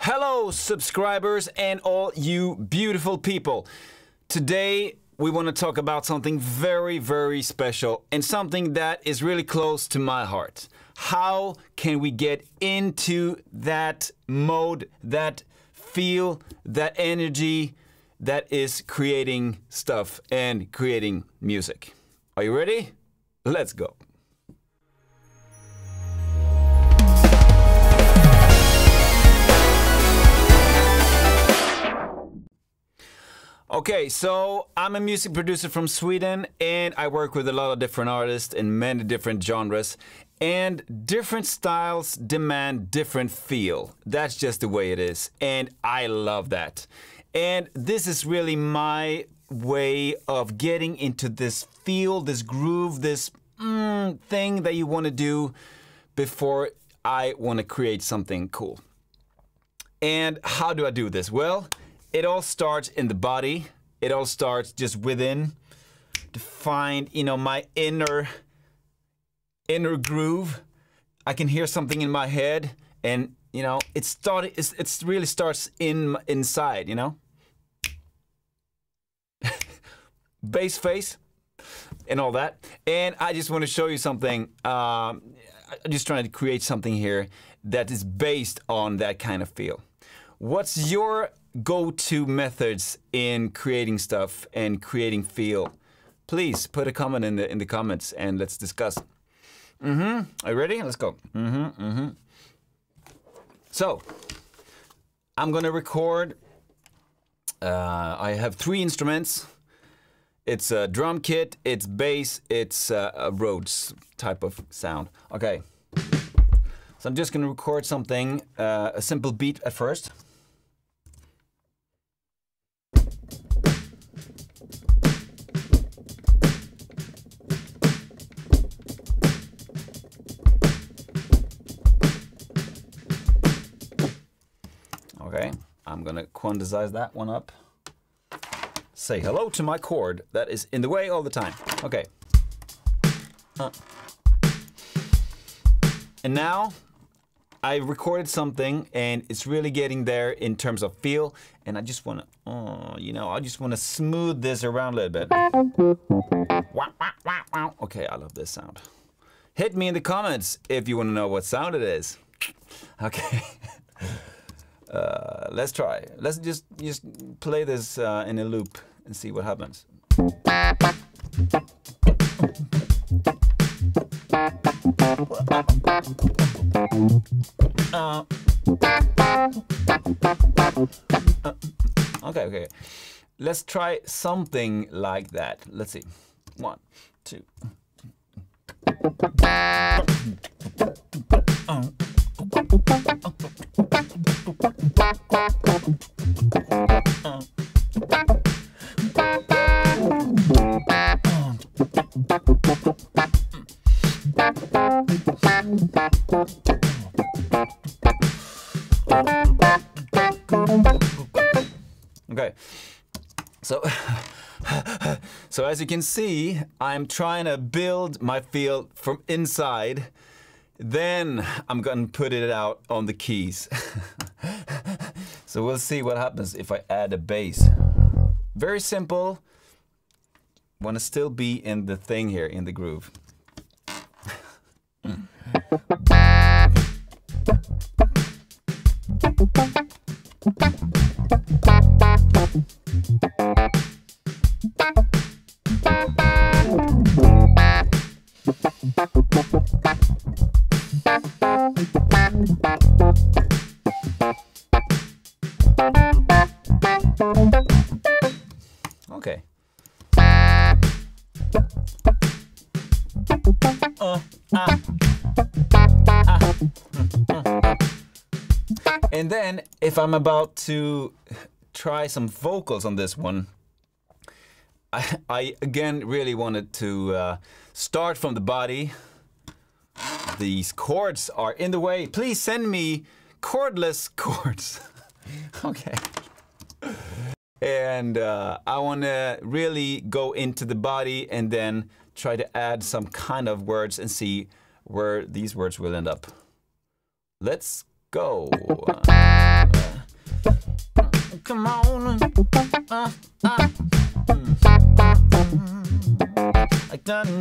Hello, subscribers and all you beautiful people. Today, we want to talk about something very, very special and something that is really close to my heart. How can we get into that mode, that feel, that energy that is creating stuff and creating music? Are you ready? Let's go. Okay, so I'm a music producer from Sweden and I work with a lot of different artists in many different genres, and different styles demand different feel. That's just the way it is, and I love that. And this is really my way of getting into this feel, this groove, this thing that you want to do before I want to create something cool. And how do I do this? Well, it all starts in the body. It all starts just within, to find, my inner groove. I can hear something in my head, and it really starts inside, bass face and all that. And I just want to show you something. I'm just trying to create something here that is based on that kind of feel. What's your go-to methods in creating stuff and creating feel? Please put a comment in the comments and let's discuss. Are you ready? Let's go. So I'm gonna record. I have 3 instruments. It's a drum kit, it's bass, it's a Rhodes type of sound. Okay. So I'm just gonna record something, a simple beat at first. Okay, I'm gonna quantize that one up. Say hello to my chord that is in the way all the time. Okay. And now I recorded something and it's really getting there in terms of feel, and I just wanna, I just wanna smooth this around a little bit. Okay, I love this sound. Hit me in the comments if you wanna know what sound it is. Okay. Let's try. Let's just play this in a loop and see what happens. Okay. Let's try something like that. Let's see. 1, 2. Okay, so as you can see, I'm trying to build my feel from inside. Then I'm gonna put it out on the keys. So we'll see what happens if I add a bass. Very simple. Want to still be in the thing here, in the groove. Okay. And then, if I'm about to try some vocals on this one, I again really wanted to start from the body. These chords are in the way. Please send me chordless chords. Okay. And I want to really go into the body and then try to add some kind of words and see where these words will end up. Let's go. Let me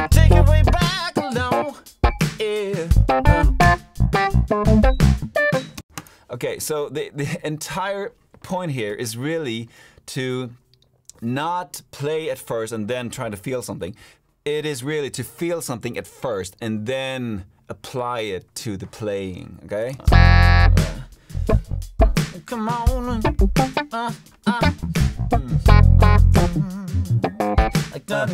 take it way back along. Yeah. Okay, so the entire point here is really to not play at first and then try to feel something. It is really to feel something at first and then apply it to the playing, okay? Come on. Like that.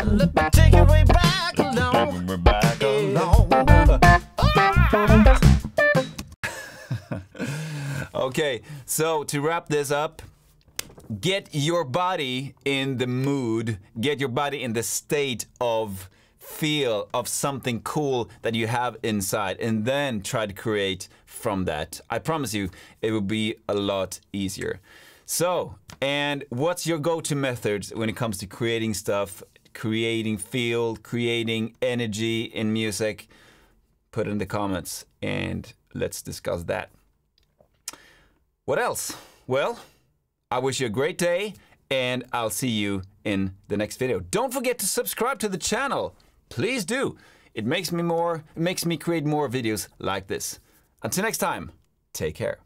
Let me take it way back along. Okay, so to wrap this up, get your body in the mood, get your body in the state of feel of something cool that you have inside, and then try to create from that. I promise you, it will be a lot easier. So, and what's your go-to methods when it comes to creating stuff, creating feel, creating energy in music? Put it in the comments and let's discuss that. What else? Well, I wish you a great day and I'll see you in the next video. Don't forget to subscribe to the channel. Please do. It makes me create more videos like this. Until next time, take care.